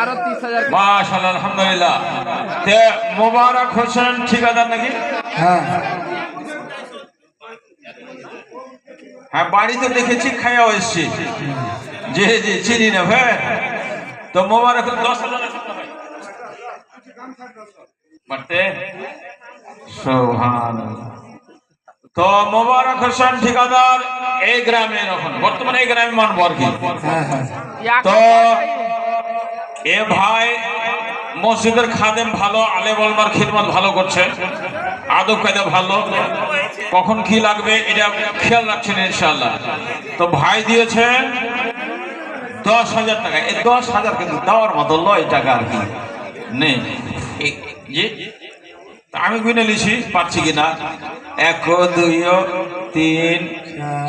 আরো 30,000। মাশাআল্লাহ, আলহামদুলিল্লাহ। তে মোবারক হোসেন ঠিকাদার নাকি? হ্যাঁ হ্যাঁ, বাড়িতে দেখেছি, খাইয়াও এসছি। জি জি, চিনি না ভাই। তো মোবারক 10,000 বাড়তে সুবহানাল্লাহ। তো মোবারক হোসেন ঠিকাদার এই গ্রামে, এখন বর্তমানে এই গ্রামে মানবো আর কি। হ্যাঁ হ্যাঁ তো এ ভাই মসজিদের খাদেম, ভালো আলেম ওলামার খিদমত ভালো করছে, আদব কায়দা ভালো, কখন কি লাগবে এটা খেয়াল রাখছেন ইনশাআল্লাহ। তো ভাই দিয়েছে 10,000 টাকা। এই 10,000 কিন্তু দেওয়ার মতো লয় টাকা আর কি নেই। জি, আমি গুনে লিছি পারছি কিনা। 1 2 3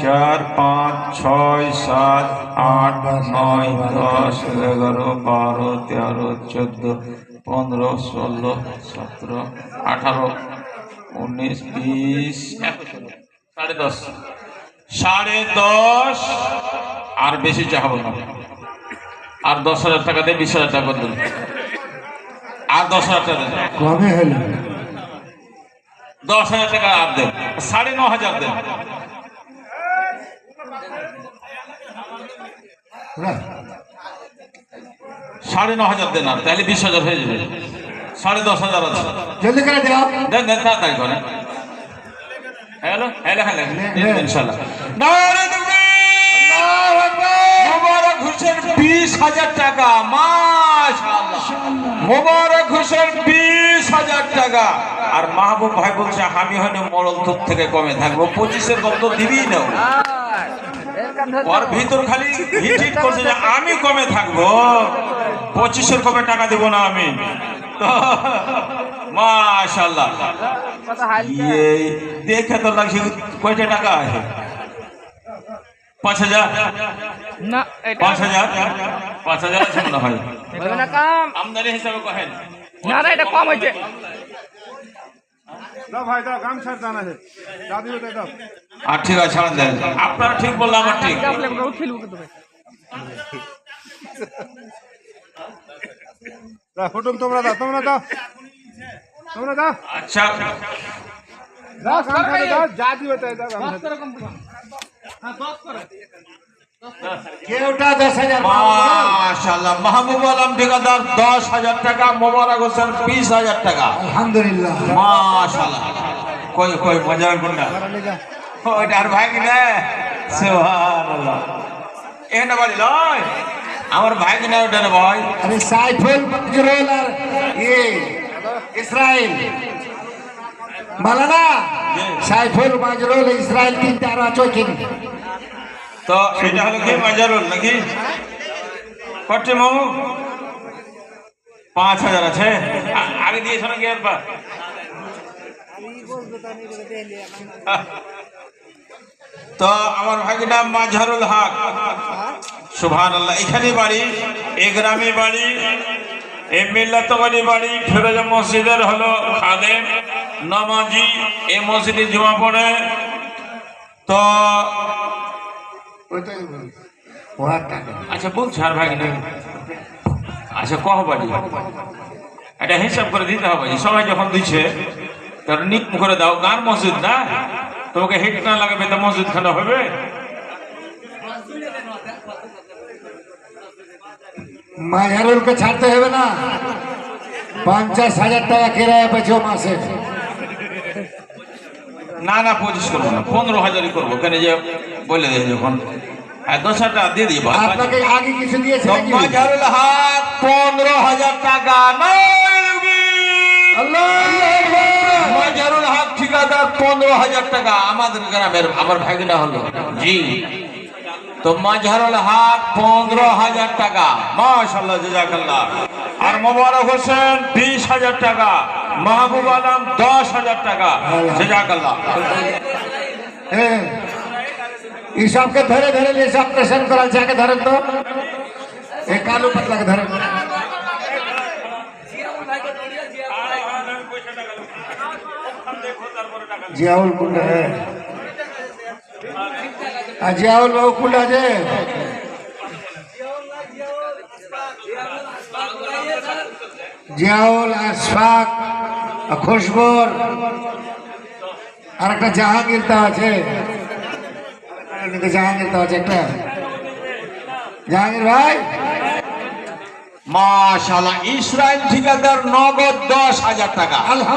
4 5 6 7 8 9 10 11 12 13 14 15 16 17 18 19 20 10.5 10.5 আর বেশি চাহাবো না। আর 10,000 টাকা দিয়ে 20,000 টাকা দেন। আর 10,000 টাকা দেন। কমে হলো 10,000 টাকা আর দেন। 9,500 দেন। না 9,500 দেন, আর তাহলে 20,000 হয়ে যাবে। 10,500 আছে। জলদি করে দাও দেন দেন, তাড়াতাড়ি করেন। হ্যালো হ্যালো হ্যালো, ইনশাআল্লাহ। মোবারক হোসেন 20,000 টাকা। মাশাআল্লাহ, মোবারক হোসেন 20,000 টাকা। আর মাহবুব ভাই বলছে আমি হয়তো মরল তোর থেকে কমে থাকবো, 25-এর কম তো দিবি না। ওর ভিতর খালি হিট করছে যে আমি কমে থাকবো, 25-এর কমে টাকা দেবো না আমি। মাশাআল্লাহ, এই দেখে তো লাগছে কয়টা টাকা আছে? 5,000 না, 5,000 5,000 আছে মনে হয়। হবে না কাম। আমদানি হিসাবে কহেন। না না, এটা কম হয়েছে। দাও ভাই দাও, গাম ছাড় দানা আছে, দাদি ওটাই দাও। আর ঠিক আছে, ছাড়েন দেন। আপনারা ঠিক বললাম, আমার ঠিক। দাও ফটো তোমরা দাও, তোমরা দাও, তোমরা দাও, আচ্ছা, দাও গাম ছাড় দাও, দাদি ওটাই দাও, গাম ছাড়। কেউটা 10,000 মাশাআল্লাহ। মাহবুব আলম ঠিকাদার 10,000 টাকা, মোবারক হোসেন 20,000 টাকা। আলহামদুলিল্লাহ মাশাআল্লাহ। কই কই মজার গুন্ডা ওইটা আর ভাই কিনা? সুবহানাল্লাহ। এটা বাড়ি লয় আমার ভাই কিনা, ওটা রে ভাই। আরে সাইফুল মাজরুল আর ইসরাইল মালানা, সাইফুল মাজরুল ইসরাইল তিনটা আর আছো কিনি। তো এটা হলো কি মাজারুল নাকি? কটে মামু 5,000 আছে। আগে দিয়েছ নাকি? একবার তো আমার ভাগিনা মাজহারুল হক, সুবহানাল্লাহ, এখানে বাড়ি, এই গ্রামে বাড়ি, এই মিল্লাতবাড়ি বাড়ি। ফিরোজা মসজিদের হলো খাদেম, নামাজি, এই মসজিদে জমা পড়ে। তো আচ্ছা বলছি আর ভাগিনা, আচ্ছা কহ বাড়ি, এটা হিসাব করে দিতে হবে। সবাই যখন দিচ্ছে তার নিক করে দাও। গান মসজিদ না, তোমাকে হিট না লাগাবে তো মসজিদ খানা হবে? মাজহারুলকে ছাড়তে হবে না, 50,000 টাকা কিরায়া পেছো মাসে। না না, 25 করবো না, 15,000 করবো। কেন যে বলে দেয় যখন 10,000 টাকা দিয়ে দিই। আপনাকে আগে কিছু দিয়েছে নাকি? মাজহারুল হক 15,000 টাকা। মাজহারুল হক ঠিকাদার 15,000 টাকা। আমাদের গ্রামের আমার ভাগিনা হলো। জি, তো মাজহারুল হক 15,000 টাকা। মাশাআল্লাহ, জাযাকাল্লাহ। আর মোবারক হোসেন 20,000 টাকা। মাহবুব আলম 10,000 টাকা। জাযাকাল্লাহ। হ্যাঁ, এইসবকে ধরে ধরে সব প্রেশন করা যাকে ধরেন তো, এই কালু পাতলাকে ধরেন। জিয়াউল কুন্ডা জিয়াউল বাবু কুন্ডা আছে। জিয়াউল আশফাক খুশবুর আর একটা জাহাঙ্গীর তো আছে জাহাঙ্গীর তো আছে একটা জাহাঙ্গীর ভাই মাশাআল্লাহ ইসরায়েল ঠিকাদার নগদ 10,000 টাকা। আলহামদুলিল্লাহ।